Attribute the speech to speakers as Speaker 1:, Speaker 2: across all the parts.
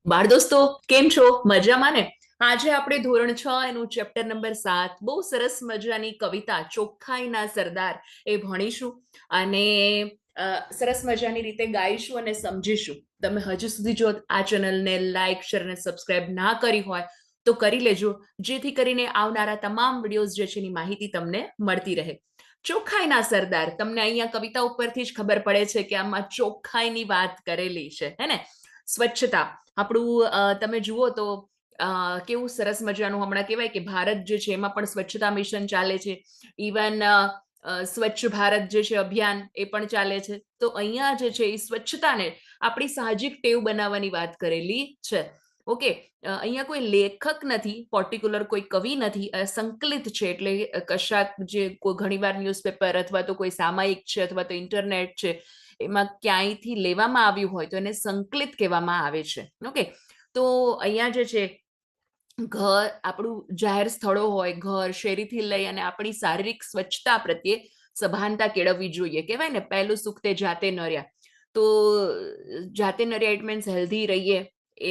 Speaker 1: બાળ દોસ્તો, કેમ છો? મજામાં ને? આજે આપણે ધોરણ 6 એનું ચેપ્ટર નંબર 7 બહુ સરસ મજાની કવિતા ચોખ્ખાઈના સરદાર એ ભણીશું અને સરસ મજાની રીતે ગાઈશું અને સમજીશું. તમે હજુ સુધી જો આ ચેનલને લાઈક, શેર અને સબસ્ક્રાઇબ ના કરી હોય તો કરી લેજો, જેથી કરીને આવનારા તમામ વિડીયોઝ જે છે એની માહિતી તમને મળતી રહે. ચોખ્ખાઈના સરદાર, તમને અહીંયા કવિતા ઉપરથી જ ખબર પડે છે કે આમાં ચોખ્ખાઈની વાત કરેલી છે, હે ને? સ્વચ્છતા આપણું તમે જુઓ તો કેવું સરસ મજાનું હમણાં કહેવાય કે ભારત જે છે એમાં પણ સ્વચ્છતા મિશન ચાલે છે. ઇવન સ્વચ્છ ભારત જે છે અભિયાન એ પણ ચાલે છે. તો અહીંયા જે છે એ સ્વચ્છતાને આપણી સાહજિક ટેવ બનાવવાની વાત કરેલી છે. ઓકે, અહીંયા કોઈ લેખક નથી, પર્ટિક્યુલર કોઈ કવિ નથી, સંકલિત છે. એટલે કશાક જે કોઈ ઘણીવાર ન્યૂઝપેપર અથવા તો કોઈ સામાયિક છે અથવા તો ઇન્ટરનેટ છે એમાં ક્યાંયથી લેવામાં આવ્યું હોય તો એને સંકલિત કહેવામાં આવે છે. ઓકે, તો અહીંયા જે છે ઘર, આપણું જાહેર સ્થળો હોય, ઘર, શેરીથી લઈ અને આપણી શારીરિક સ્વચ્છતા પ્રત્યે સભાનતા કેળવવી જોઈએ. કહેવાય ને, પહેલું સુખ તે જાતે નર્યા. તો જાતે નર્યા ઇટ મીન્સ હેલ્ધી રહીએ,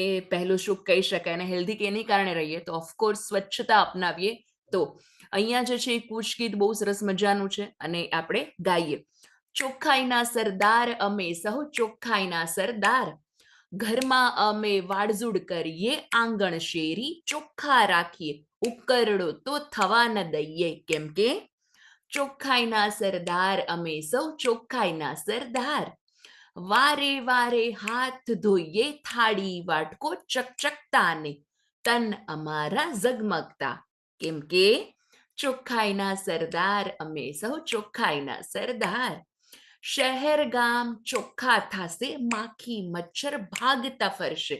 Speaker 1: એ પહેલું સુખ કહી શકાય. અને હેલ્ધી કેની કારણે રહીએ? તો ઓફકોર્સ સ્વચ્છતા અપનાવીએ તો. અહીંયા જે છે એ કૂચ ગીત બહુ સરસ મજાનું છે અને આપણે ગાઈએ. ચોખ્ખાઈના સરદાર અમે સહુ, ચોખ્ખાઈના સરદાર. ઘરમાં અમે વાડઝૂડ કરીએ, આંગણ શેરી ચોખ્ખા રાખીએ, ઉકરડો તો થવા ન દઈએ. કેમ કે ચોખ્ખાઈના સરદાર અમે સૌ, ચોખ્ખાઈના સરદાર. વારે વારે હાથ ધોઈએ, થાળી વાટકો ચકચકતા ને તન અમારા ઝગમગતા. કેમ કે ચોખ્ખાઈના સરદાર અમે સૌ, ચોખ્ખાઈના સરદાર. શહેર ગામ ચોખ્ખા થાશે, માખી મચ્છર ભાગતા ફરશે,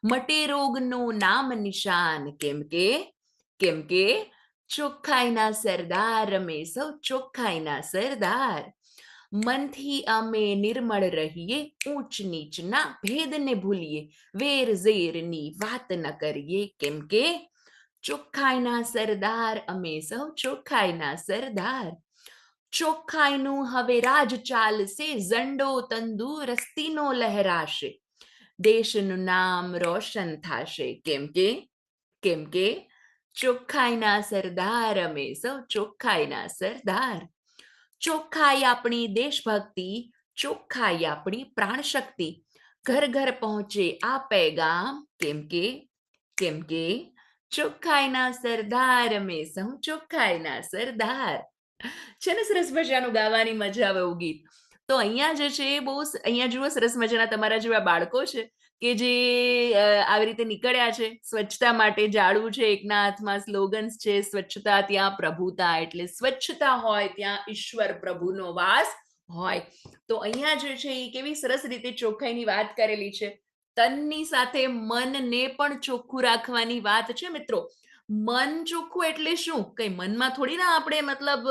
Speaker 1: મટે રોગનું નામ નિશાન. કેમ કે ચોખ્ખાઈના સરદાર અમે સૌ, ચોખ્ખાઈના સરદાર. મનથી અમે નિર્મળ રહીએ, ઊંચ નીચના ભેદને ભૂલીએ, વેર ઝેરની વાત ન કરીએ. કેમ કે ચોખ્ખાઈના સરદાર અમે સૌ, ચોખ્ખાઈના સરદાર. ચોખ્ખાઈનું હવે રાજ ચાલશે, ઝંડો તંદુરસ્તીનો લહેરાશે, દેશનું નામ રોશન થશે. કેમ કે ચોખ્ખાઈના સરદાર અમે સૌ, ચોખ્ખાઈના સરદાર. ચોખ્ખાઈ આપણી દેશભક્તિ, ચોખ્ખાઈ આપણી પ્રાણશક્તિ. ઘર ઘર પહોંચે આ પેગામ. કેમ કે ચોખ્ખાઈના સરદાર અમે સૌ, ચોખ્ખાઈના સરદાર. છે ને સરસ મજાનું, ગાવાની મજા આવે એવું ગીત. તો અહીંયા જે છે એ બહુ અહીંયા જુઓ, સરસ મજાના તમારા જેવા બાળકો છે કે જે આવી રીતે નીકળ્યા છે સ્વચ્છતા માટે. જાળવું છે એકના હાથમાં, સ્લોગન્સ છે, સ્વચ્છતા ત્યાં પ્રભુતા. એટલે સ્વચ્છતા હોય ત્યાં ઈશ્વર પ્રભુનો વાસ હોય. તો અહીંયા જે છે એ કેવી સરસ રીતે ચોખ્ખાઈની વાત કરેલી છે. તનની સાથે મનને પણ ચોખ્ખું રાખવાની વાત છે મિત્રો. મન ચોખ્ખું એટલે શું? કઈ મનમાં થોડી ના આપણે મતલબ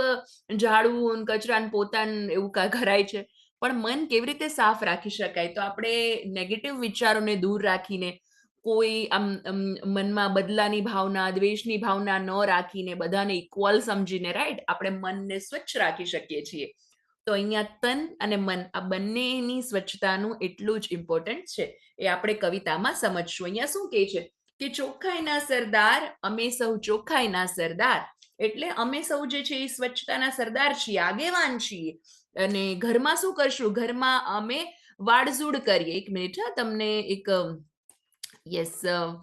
Speaker 1: ઝાડવું, કચરા, પોતાન એવું કરાય છે. પણ મન કેવી રીતે સાફ રાખી શકાય? તો આપણે નેગેટિવ વિચારોને દૂર રાખીને, કોઈ મનમાં બદલાની ભાવના, દ્વેષની ભાવના ન રાખીને, બધાને ઇક્વલ સમજીને, રાઈટ, આપણે મનને સ્વચ્છ રાખી શકીએ છીએ. તો અહીંયા તન અને મન આ બંનેની સ્વચ્છતાનું એટલું જ ઇમ્પોર્ટન્ટ છે. એ આપણે કવિતામાં સમજશું. અહીંયા શું કહે છે કે ચોખ્ખાઈના સરદાર અમે સૌ, ચોખ્ખાઈના સરદાર. એટલે અમે સૌ જે છે એ સ્વચ્છતાના સરદાર છીએ, આગેવાન છીએ. અને ઘરમાં શું કરશું? ઘરમાં અમે વાડઝૂડ કરીએ. એક મિનિટ, હા, તમને એક યસ,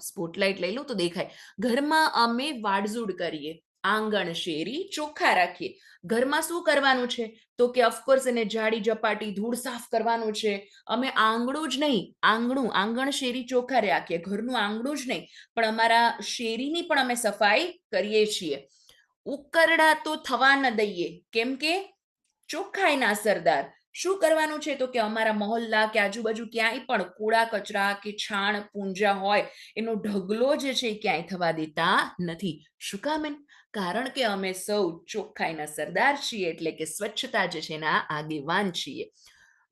Speaker 1: સ્પોટલાઇટ લઈ લઉં તો દેખાય. ઘરમાં અમે વાડઝૂડ કરીએ, આંગણ શેરી ચોખ્ખા રાખીએ. ઘરમાં શું કરવાનું છે? તો કે ઓફકોર્સ એને જાડી ઝપાટી ધૂળ સાફ કરવાનું છે. અમે આંગણું જ નહીં, આંગણ શેરી ચોખ્ખા રાખીએ. ઘરનું આંગણું જ નહીં, પણ અમારા શેરીની પણ અમે સફાઈ કરીએ છીએ. ઉકરડા તો થવા ન દઈએ. કેમ કે ચોખ્ખાઈના સરદાર. શું કરવાનું છે? તો કે અમારા મહોલ્લા કે આજુબાજુ ક્યાંય પણ કૂડા કચરા કે છાણ પૂંજા હોય એનો ઢગલો જે છે એ ક્યાંય થવા દેતા નથી. શું કામ? કારણ કે અમે સૌ ચોખ્ખાઈના સરદાર છીએ, એટલે કે સ્વચ્છતા જે છે એના આગેવાન છીએ.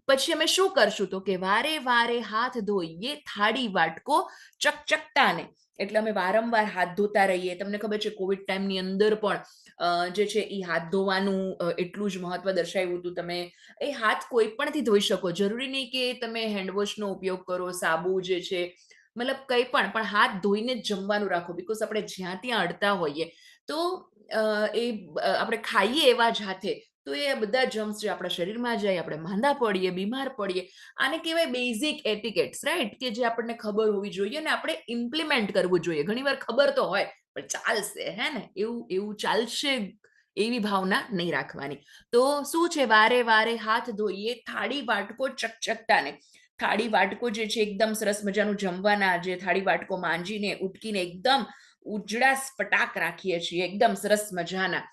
Speaker 1: પછી અમે શું કરશું? તો કે વારે વારે હાથ ધોઈએ, થાળી વાટકો ચકચકતા ને. એટલે અમે વારંવાર હાથ ધોતા રહીએ. તમને ખબર છે કોવિડ ટાઈમની અંદર પણ જે છે એ હાથ ધોવાનું એટલું જ મહત્વ દર્શાવ્યું હતું. તમે એ હાથ કોઈ પણથી ધોઈ શકો. જરૂરી નહીં કે તમે હેન્ડવોશનો ઉપયોગ કરો. સાબુ જે છે, મતલબ કંઈ પણ હાથ ધોઈને જ જમવાનું રાખો, બીકોઝ આપણે જ્યાં ત્યાં અડતા હોઈએ તો આપણે ખાઈએ એવા જ હાથે તો એ બધા જમ્સ જે આપણા શરીરમાં જાય, આપણે માંદા પડીએ, બીમાર પડીએ. આને કહેવાય બેઝિક એટિકેટ્સ, રાઈટ, કે જે આપણને ખબર હોવી જોઈએ અને આપણે ઇમ્પ્લિમેન્ટ કરવું જોઈએ. ઘણીવાર ખબર તો હોય પણ ચાલશે, હે ને, એવું ચાલશે એવી ભાવના નહીં રાખવાની. તો શું છે, વારે વારે હાથ ધોઈએ, થાળી વાટકો ચકચકતા ને, થાળી વાટકો જે છે એકદમ સરસ મજાનું જમવાના, જે થાળી વાટકો માંજીને ઉટકીને એકદમ ઉજળા સ્ફટાક રાખીએ છીએ, એકદમ સરસ મજાના.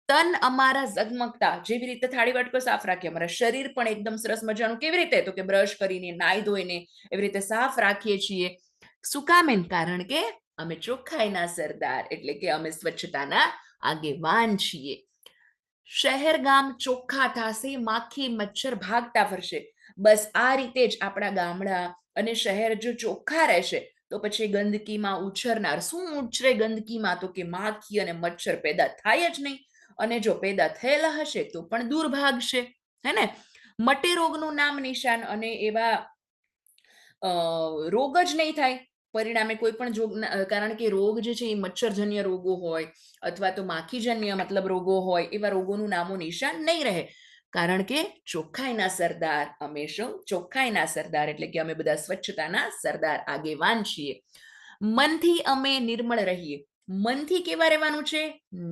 Speaker 1: તન અમારા ઝગમગતા, જેવી રીતે થાળી વાટકો સાફ રાખીએ, અમારા શરીર પણ એકદમ સરસ મજાનું. કેવી રીતે? તો કે બ્રશ કરીને, નાઈ ધોઈને એવી રીતે સાફ રાખીએ છીએ. શું કામ? કારણ કે અમે ચોખ્ખાઈના સરદાર, એટલે કે અમે સ્વચ્છતાના આગેવાન છીએ. શહેર ગામ ચોખ્ખા થશે, માખી મચ્છર ભાગતા ફરશે. બસ આ રીતે જ આપણા ગામડા અને શહેર જો ચોખ્ખા રહેશે તો પછી ગંદકીમાં ઉછરનાર શું ઉછરે ગંદકીમાં? તો કે માખી અને મચ્છર પેદા થાય જ નહીં. અને જો પેદા થયેલા હશે તો પણ દૂર ભાગશે, હે ને. મટે રોગનું નામ નિશાન, અને એવા રોગ જ નહીં થાય પરિણામે કોઈ પણ કારણ કે રોગ જે છે એ મચ્છરજન્ય રોગો હોય અથવા તો માખીજન્ય મતલબ રોગો હોય, એવા રોગોનું નામો નિશાન નહીં રહે. કારણ કે ચોખ્ખાઈના સરદાર અમે શું? ચોખ્ખાઈના સરદાર, એટલે કે અમે બધા સ્વચ્છતાના સરદાર આગેવાન છીએ. મનથી અમે નિર્મળ રહીએ. મનથી કેવા રહેવાનું છે?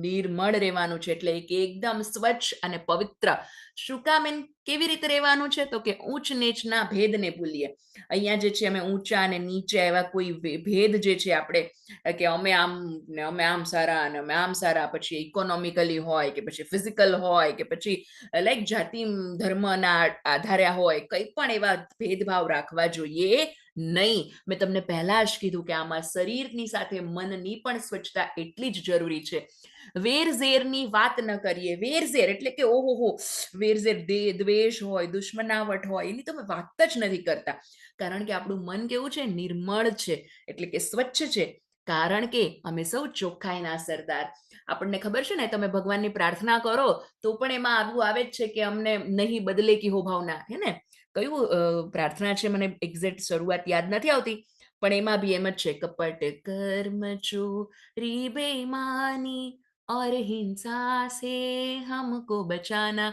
Speaker 1: નિર્મળ રહેવાનું છે, એટલે કે એકદમ સ્વચ્છ અને પવિત્ર. શું કામ? કેવી રીતે રહેવાનું છે? તો કે ઊંચ નીચના ભેદને ભૂલીએ. અહીંયા જે છે અમે ઊંચા અને નીચે એવા કોઈ ભેદ જે છે આપણે કે અમે આમ ને અમે આમ સારા અને અમે આમ સારા, પછી ઇકોનોમિકલી હોય કે પછી ફિઝિકલ હોય કે પછી લાઈક જાતિ ધર્મના આધારે હોય, કંઈ પણ એવા ભેદભાવ રાખવા જોઈએ નહીં. મેં તમને પહેલા જ કીધું કે આમાં શરીરની સાથે મનની પણ સ્વચ્છતા એટલી જ જરૂરી છે. વેરઝેરની વાત ન કરીએ. વેરઝેર એટલે કે ઓહો, વેરઝેર દ્વેષ હોય, દુશ્મનાવટ હોય, એની તમે વાત જ નથી કરતા. કારણ કે આપણું મન કેવું છે? નિર્મળ છે, એટલે કે સ્વચ્છ છે. કારણ કે અમે સૌ ચોખ્ખાઈના સરદાર. આપણને ખબર છે ને, તમે ભગવાનની પ્રાર્થના કરો તો પણ એમાં આવું આવે જ છે કે અમને નહીં બદલે કી હો ભાવના, હે ને. કયું પ્રાર્થના છે મને એક્ઝેક્ટ શરૂઆત યાદ નથી આવતી, પણ એમાં બી એમ જ છે, કપટ કર્મ ચોરી બેમાની और हिंसा से हमको बचाना.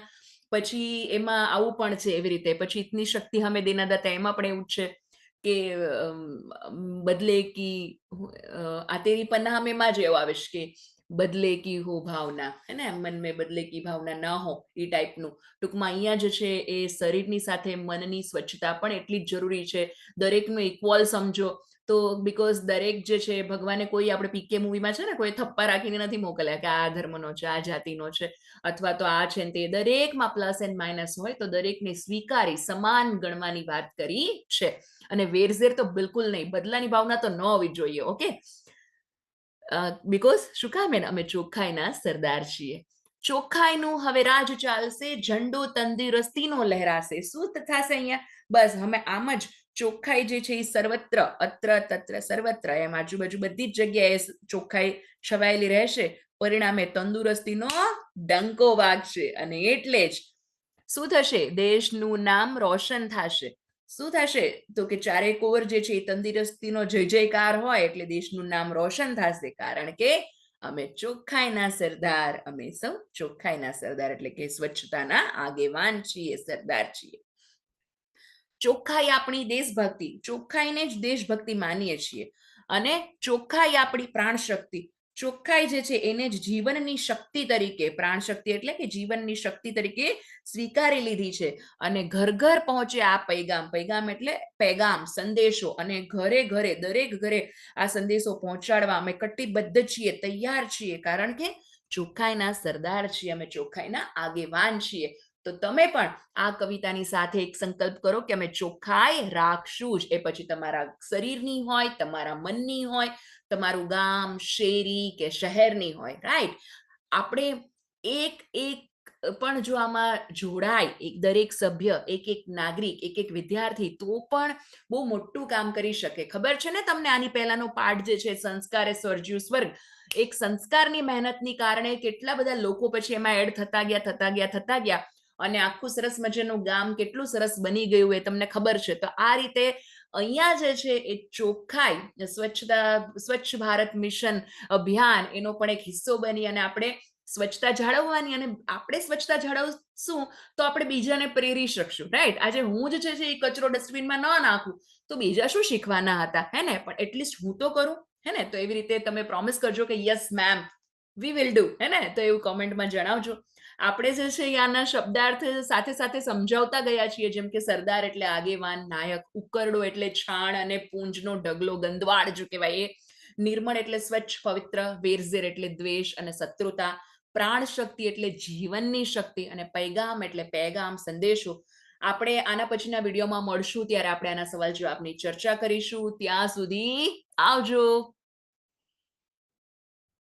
Speaker 1: પછી એમાં આવું પણ છે એવી રીતે. પછી ઇતની શક્તિ હમે દેના દાતા, એમાં પણ એવું છે કે બદલે કી આ તેરી પન્ના હમેમાં જ એવું આવે છે કે બદલે કી હો ભાવના, હે ને, મન મેં બદલે કી ભાવના ના હો, એ ટાઈપનું. ટૂંકમાં અહીંયા જે છે એ શરીરની સાથે મનની સ્વચ્છતા પણ એટલી જ જરૂરી છે. દરેકનું ઇક્વલ સમજો. તો બીકોઝ દરેક જે છે ભગવાને કોઈ આપણે પીકે મૂવીમાં છે ને, કોઈ થપ્પા રાખીને નથી મોકલ્યા કે આ ધર્મનો છે, આ જાતિનો છે, અથવા તો આ છે તે. દરેકમાં પ્લસ એન્ડ માઇનસ હોય તો દરેકને સ્વીકારી સમાન ગણવાની વાત કરી છે. અને વેરઝેર તો બિલકુલ નહીં, બદલાની ભાવના તો ન હોવી જોઈએ. ઓકે, બીકોઝ શું કામ? અમે ચોખ્ખાઈના સરદાર છીએ. ચોખ્ખાઈનું હવે રાજ ચાલશે, ઝંડો તંદુરસ્તીનો લહેરાશે. શું થશે અહીંયા? બસ અમે આમ જ ચોખ્ખાઈ જે છે એ સર્વત્ર, અત્ર તત્ર સર્વત્ર, એમ આજુબાજુ બધી જ જગ્યાએ ચોખ્ખાઈ છવાયેલી રહેશે. પરિણામે તંદુરસ્તીનો ડંકો વાગશે, અને એટલે જ શું થશે? દેશનું નામ રોશન થશે. શું થશે? તો કે ચારેકોર જે છે એ તંદુરસ્તીનો જય જયકાર હોય એટલે દેશનું નામ રોશન થશે. કારણ કે અમે ચોખ્ખાઈના સરદાર, અમે સૌ ચોખ્ખાઈના સરદાર, એટલે કે સ્વચ્છતાના આગેવાન છીએ, સરદાર છીએ. ચોખ્ખાઈ આપણી દેશભક્તિ, ચોખ્ખાઈને જ દેશભક્તિ માનીએ છીએ. અને ચોખ્ખાઈ આપણી પ્રાણ શક્તિ. ચોખ્ખાઈ જે છે એને જ જીવનની શક્તિ તરીકે, પ્રાણ શક્તિ એટલે કે જીવનની શક્તિ તરીકે સ્વીકારી લીધી છે. અને ઘર ઘર પહોંચે આ પૈગામ. પૈગામ એટલે પેગામ, સંદેશો. અને ઘરે ઘરે, દરેક ઘરે આ સંદેશો પહોંચાડવા અમે કટિબદ્ધ છીએ, તૈયાર છીએ. કારણ કે ચોખ્ખાઈના સરદાર છીએ, અમે ચોખ્ખાઈના આગેવાન છીએ. તો તમે પણ આ કવિતાની સાથે એક સંકલ્પ કરો કે અમે ચોખ્ખાઈ રાખશું જ. એ પછી તમારા શરીરની હોય, તમારા મનની હોય, તમારું ગામ, શેરી કે શહેરની હોય, રાઈટ. આપણે એક એક પણ જો આમાં જોડાય, એક દરેક સભ્ય, એક એક નાગરિક, એક એક વિદ્યાર્થી, તો પણ બહુ મોટું કામ કરી શકે. ખબર છે ને તમને? આની પહેલાનો પાઠ જે છે, સંસ્કારે સર્જ્યું સ્વર્ગ. એક સંસ્કારની મહેનતની કારણે કેટલા બધા લોકો પછી એમાં એડ થતા ગયા અને આખું સરસ મજાનું ગામ કેટલું સરસ બની ગયું એ તમને ખબર છે. તો આ રીતે અહીંયા જે છે એ ચોખ્ખાઈ સ્વચ્છ ભારત મિશન અભિયાન એનો પણ એક હિસ્સો બની અને આપણે સ્વચ્છતા જાળવવાની અને આપણે સ્વચ્છતા જાળવશું તો આપણે બીજાને પ્રેરી શકશું, રાઈટ? આજે હું જ છે એ કચરો ડસ્ટબિનમાં ન નાખું તો બીજા શું શીખવાના હતા, હે ને? પણ એટલીસ્ટ હું તો કરું, હે ને? તો એવી રીતે તમે પ્રોમિસ કરજો કે yes ma'am we will do, હે ને? તો એવું કોમેન્ટમાં જણાવજો. આપણે જે છે આના શબ્દાર્થ સાથે સાથે સમજાવતા ગયા છીએ, જેમ કે સરદાર એટલે આગેવાન, નાયક, ઉકરડો એટલે છાણ અને પૂંજનો ઢગલો, ગંદવાડ જો કહેવાય એ, નિર્મળ એટલે સ્વચ્છ પવિત્ર, વેરઝેર એટલે દ્વેષ અને શત્રુતા, પ્રાણ શક્તિ એટલે જીવનની શક્તિ અને પૈગામ એટલે પેગામ સંદેશો. આપણે આના પછીના વિડીયોમાં મળશું ત્યારે આપણે આના સવાલ જવાબની ચર્ચા કરીશું. ત્યાં સુધી આવજો.